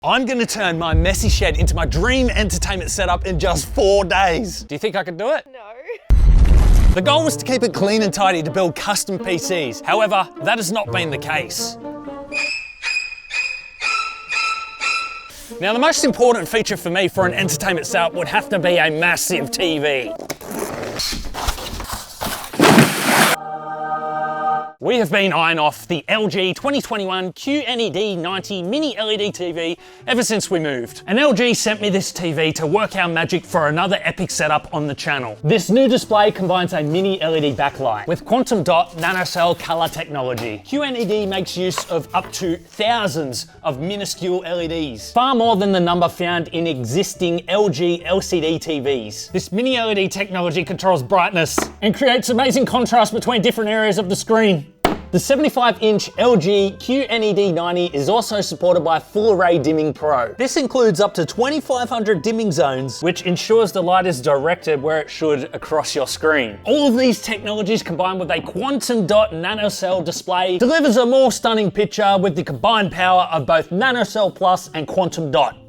I'm gonna turn my messy shed into my dream entertainment setup in just 4 days. Do you think I could do it? No. The goal was to keep it clean and tidy to build custom PCs. However, that has not been the case. Now, the most important feature for me for an entertainment setup would have to be a massive TV. We have been eyeing off the LG 2021 QNED 90 Mini LED TV ever since we moved. And LG sent me this TV to work our magic for another epic setup on the channel. This new display combines a mini LED backlight with quantum dot nanocell color technology. QNED makes use of up to thousands of minuscule LEDs, far more than the number found in existing LG LCD TVs. This mini LED technology controls brightness and creates amazing contrast between different areas of the screen. The 75-inch LG QNED 90 is also supported by Full Array Dimming Pro. This includes up to 2,500 dimming zones, which ensures the light is directed where it should across your screen. All of these technologies combined with a quantum dot nanocell display delivers a more stunning picture with the combined power of both nanocell plus and quantum dot.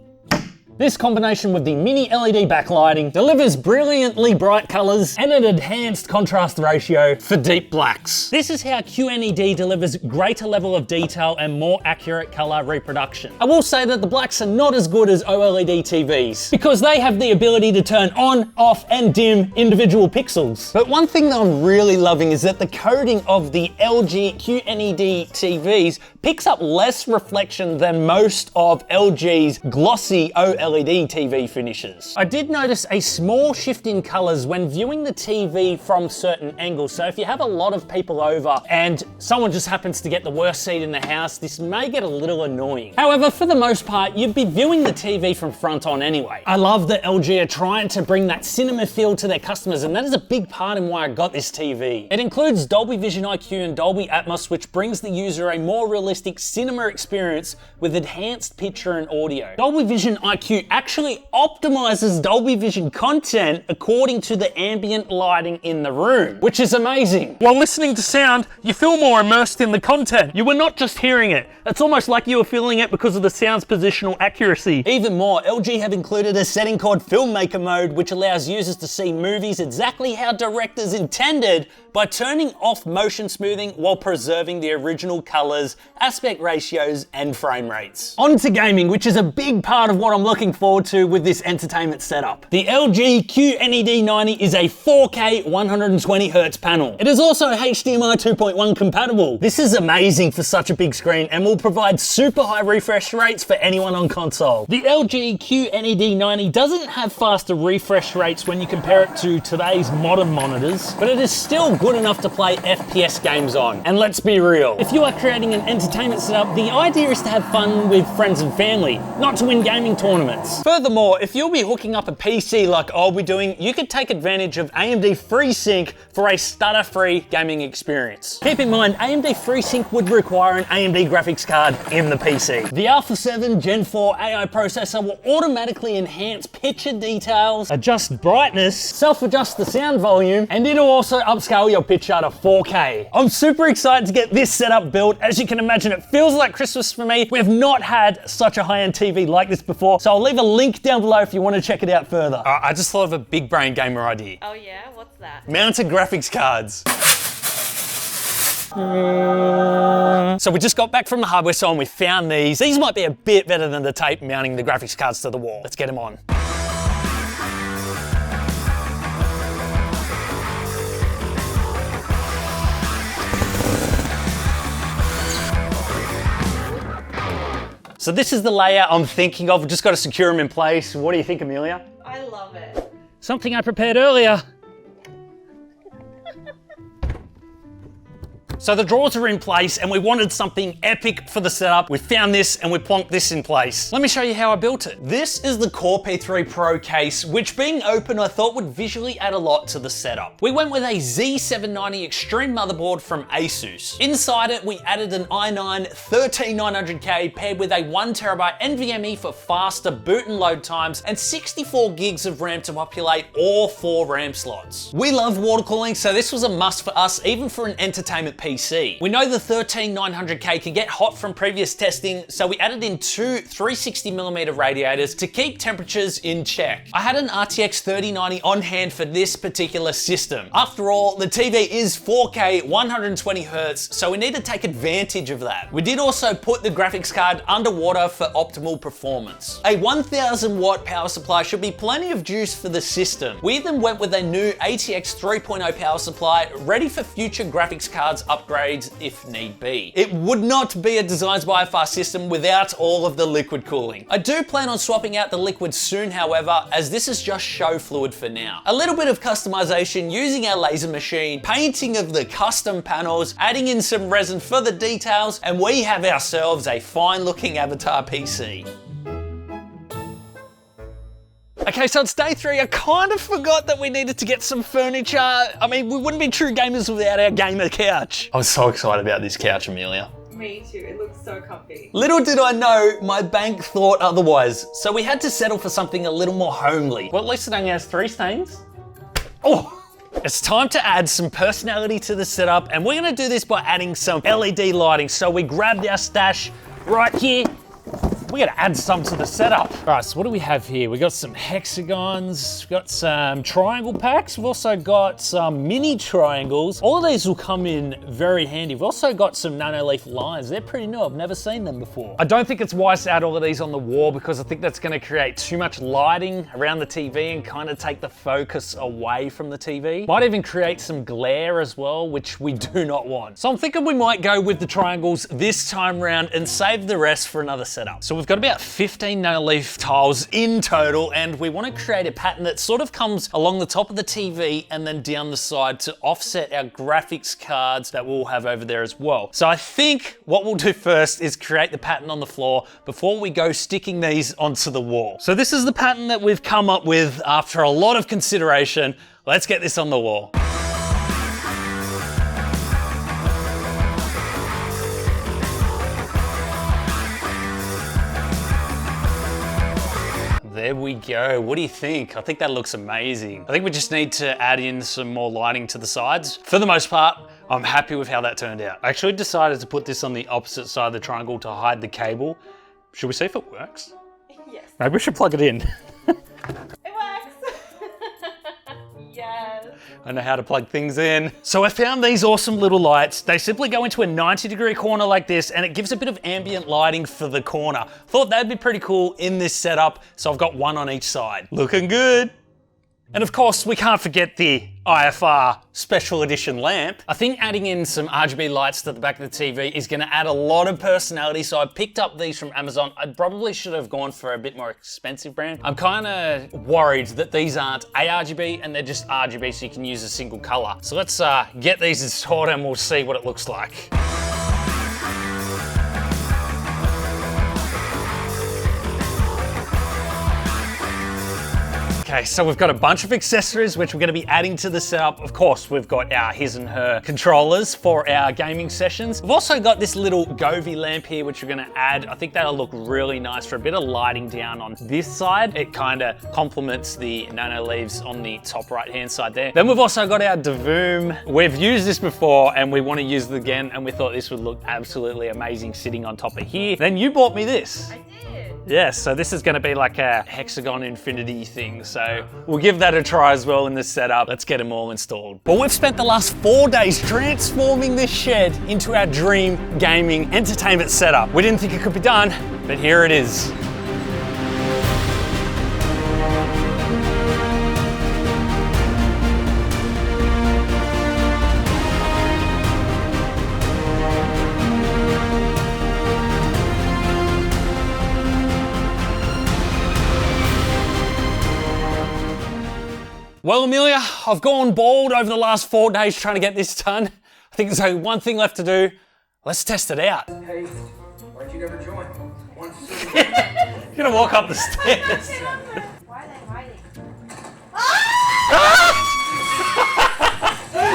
This combination with the mini LED backlighting delivers brilliantly bright colors and an enhanced contrast ratio for deep blacks. This is how QNED delivers greater level of detail and more accurate color reproduction. I will say that the blacks are not as good as OLED TVs because they have the ability to turn on, off, and dim individual pixels. But one thing that I'm really loving is that the coating of the LG QNED TVs picks up less reflection than most of LG's glossy OLED TV finishes. I did notice a small shift in colors when viewing the TV from certain angles. So if you have a lot of people over and someone just happens to get the worst seat in the house, this may get a little annoying. However, for the most part, you'd be viewing the TV from front on anyway. I love that LG are trying to bring that cinema feel to their customers, and that is a big part in why I got this TV. It includes Dolby Vision IQ and Dolby Atmos, which brings the user a more realistic cinema experience with enhanced picture and audio. Dolby Vision IQ actually optimizes Dolby Vision content according to the ambient lighting in the room, which is amazing. While listening to sound, you feel more immersed in the content. You were not just hearing it. It's almost like you were feeling it because of the sound's positional accuracy. Even more, LG have included a setting called Filmmaker Mode, which allows users to see movies exactly how directors intended by turning off motion smoothing while preserving the original colors, aspect ratios, and frame rates. On to gaming, which is a big part of what I'm looking forward to with this entertainment setup. The LG QNED 90 is a 4K 120Hz panel. It is also HDMI 2.1 compatible. This is amazing for such a big screen and will provide super high refresh rates for anyone on console. The LG QNED 90 doesn't have faster refresh rates when you compare it to today's modern monitors, but it is still good enough to play FPS games on. And let's be real, if you are creating an entertainment setup, the idea is to have fun with friends and family, not to win gaming tournaments. Furthermore, if you'll be hooking up a PC like I'll be doing, you could take advantage of AMD FreeSync for a stutter-free gaming experience. Keep in mind, AMD FreeSync would require an AMD graphics card in the PC. The Alpha 7 Gen 4 AI processor will automatically enhance picture details, adjust brightness, self-adjust the sound volume, and it'll also upscale your picture to 4K. I'm super excited to get this setup built. As you can imagine, it feels like Christmas for me. We have not had such a high-end TV like this before, so I'll leave a link down below if you want to check it out further. I just thought of a big brain gamer idea. Oh yeah? What's that? Mounted graphics cards. So we just got back from the hardware store and we found these. These might be a bit better than the tape mounting the graphics cards to the wall. Let's get them on. So this is the layout I'm thinking of. We've just got to secure them in place. What do you think, Amelia? I love it. Something I prepared earlier. So the drawers are in place and we wanted something epic for the setup. We found this and we plonked this in place. Let me show you how I built it. This is the Core P3 Pro case, which being open, I thought would visually add a lot to the setup. We went with a Z790 Extreme motherboard from Asus. Inside it, we added an i9 13900K paired with a 1TB NVMe for faster boot and load times and 64 gigs of RAM to populate all 4 RAM slots. We love water cooling, so this was a must for us, even for an entertainment PC. We know the 13900K can get hot from previous testing, so we added in two 360mm radiators to keep temperatures in check. I had an RTX 3090 on hand for this particular system. After all, the TV is 4K 120Hz, so we need to take advantage of that. We did also put the graphics card underwater for optimal performance. A 1000 watt power supply should be plenty of juice for the system. We even went with a new ATX 3.0 power supply ready for future graphics cards upgrades if need be. It would not be a Designs by Far system without all of the liquid cooling. I do plan on swapping out the liquid soon, however, as this is just show fluid for now. A little bit of customization using our laser machine, painting of the custom panels, adding in some resin for the details, and we have ourselves a fine looking avatar PC. Okay, so it's day 3. I kind of forgot that we needed to get some furniture. I mean, we wouldn't be true gamers without our gamer couch. I was so excited about this couch, Amelia. Me too, it looks so comfy. Little did I know, my bank thought otherwise. So we had to settle for something a little more homely. Well, at least it only has 3 stains. Oh! It's time to add some personality to the setup, and we're gonna do this by adding some LED lighting. So we grabbed our stash right here. We gotta add some to the setup. All right, so what do we have here? We got some hexagons, we've got some triangle packs. We've also got some mini triangles. All of these will come in very handy. We've also got some nano leaf lines. They're pretty new, I've never seen them before. I don't think it's wise to add all of these on the wall because I think that's gonna create too much lighting around the TV and kind of take the focus away from the TV. Might even create some glare as well, which we do not want. So I'm thinking we might go with the triangles this time round and save the rest for another setup. So we've got about 15 nanoleaf tiles in total, and we want to create a pattern that sort of comes along the top of the TV and then down the side to offset our graphics cards that we'll have over there as well. So I think what we'll do first is create the pattern on the floor before we go sticking these onto the wall. So this is the pattern that we've come up with after a lot of consideration. Let's get this on the wall. There we go. What do you think? I think that looks amazing. I think we just need to add in some more lighting to the sides. For the most part, I'm happy with how that turned out. I actually decided to put this on the opposite side of the triangle to hide the cable. Should we see if it works? Yes. Maybe we should plug it in. It works. Yes. I know how to plug things in. So I found these awesome little lights. They simply go into a 90-degree corner like this, and it gives a bit of ambient lighting for the corner. Thought that'd be pretty cool in this setup, so I've got one on each side. Looking good. And of course, we can't forget the IFR special edition lamp. I think adding in some RGB lights to the back of the TV is gonna add a lot of personality, so I picked up these from Amazon. I probably should have gone for a bit more expensive brand. I'm kinda worried that these aren't ARGB and they're just RGB, so you can use a single color. So let's get these installed and we'll see what it looks like. Okay, so we've got a bunch of accessories which we're going to be adding to the setup. Of course, we've got our his and her controllers for our gaming sessions. We've also got this little Govee lamp here which we're going to add. I think that'll look really nice for a bit of lighting down on this side. It kind of complements the nano leaves on the top right hand side there. Then we've also got our Davoom. We've used this before and we want to use it again, and we thought this would look absolutely amazing sitting on top of here. Then you bought me this. I did. Yes, so this is going to be like a hexagon infinity thing. So we'll give that a try as well in this setup. Let's get them all installed. Well, we've spent the last 4 days transforming this shed into our dream gaming entertainment setup. We didn't think it could be done, but here it is. Well, Amelia, I've gone bald over the last 4 days trying to get this done. I think there's only one thing left to do. Let's test it out. Hey, why'd you never join? You're gonna walk up the stairs. Why are they hiding?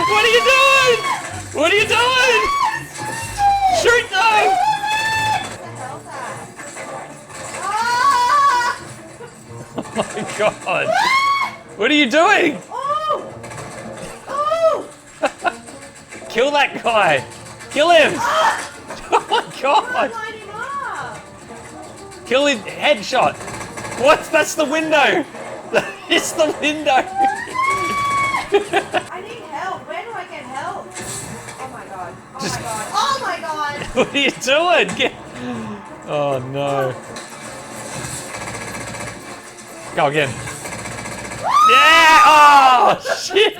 What are you doing? What are you doing? Shoot them! What the hell's that? Oh my God. What are you doing? Oh! Oh! Kill that guy. Kill him! Oh my god! Line him up. Kill him! Headshot! What? That's the window! It's the window! I need help. Where do I get help? Oh my god. Oh my god. Oh my god. What are you doing? Oh no. Go again. Yeah! Oh shit!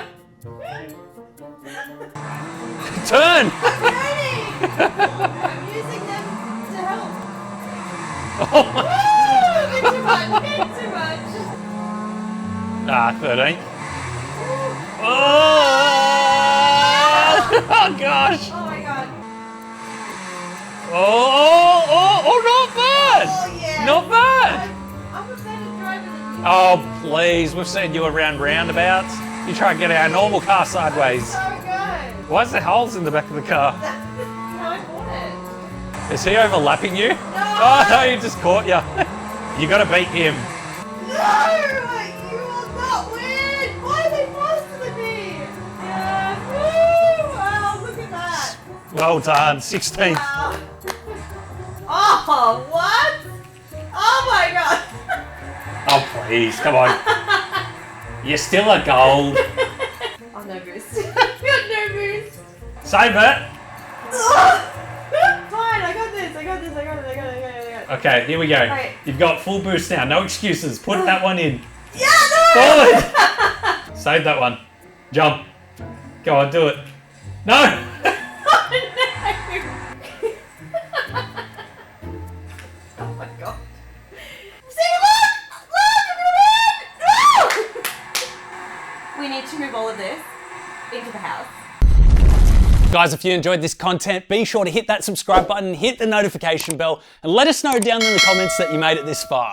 Turn! I'm using them to help. Oh my. Bit too much. Bit too much. Ah, 13. Oh! Oh gosh! Oh my god. Oh, not bad! Oh yeah. Not bad! I'm a better driver than you. Oh, please, we've seen you around roundabouts. You try and get our normal car sideways. So good. Why is there holes in the back of the car? No, I bought it. Is he overlapping you? No. Oh, no, he just caught you. You gotta beat him. No, you will not win. Why are they faster than me? Yeah. Woo! Wow, look at that. Well done, 16th. Wow. Oh, what? Oh my god. Oh, please, come on. You're still a gold. Oh, no boost. I got no boost. Save it. Fine, I got this. I got this. Okay, here we go. Okay. You've got full boost now, no excuses. Put that one in. Yeah, no! Forward. Save that one. Jump. Go on, do it. No! Oh my god. See, look! Look! I'm gonna win! We need to move all of this into the house. Guys, if you enjoyed this content, be sure to hit that subscribe button, hit the notification bell, and let us know down in the comments that you made it this far.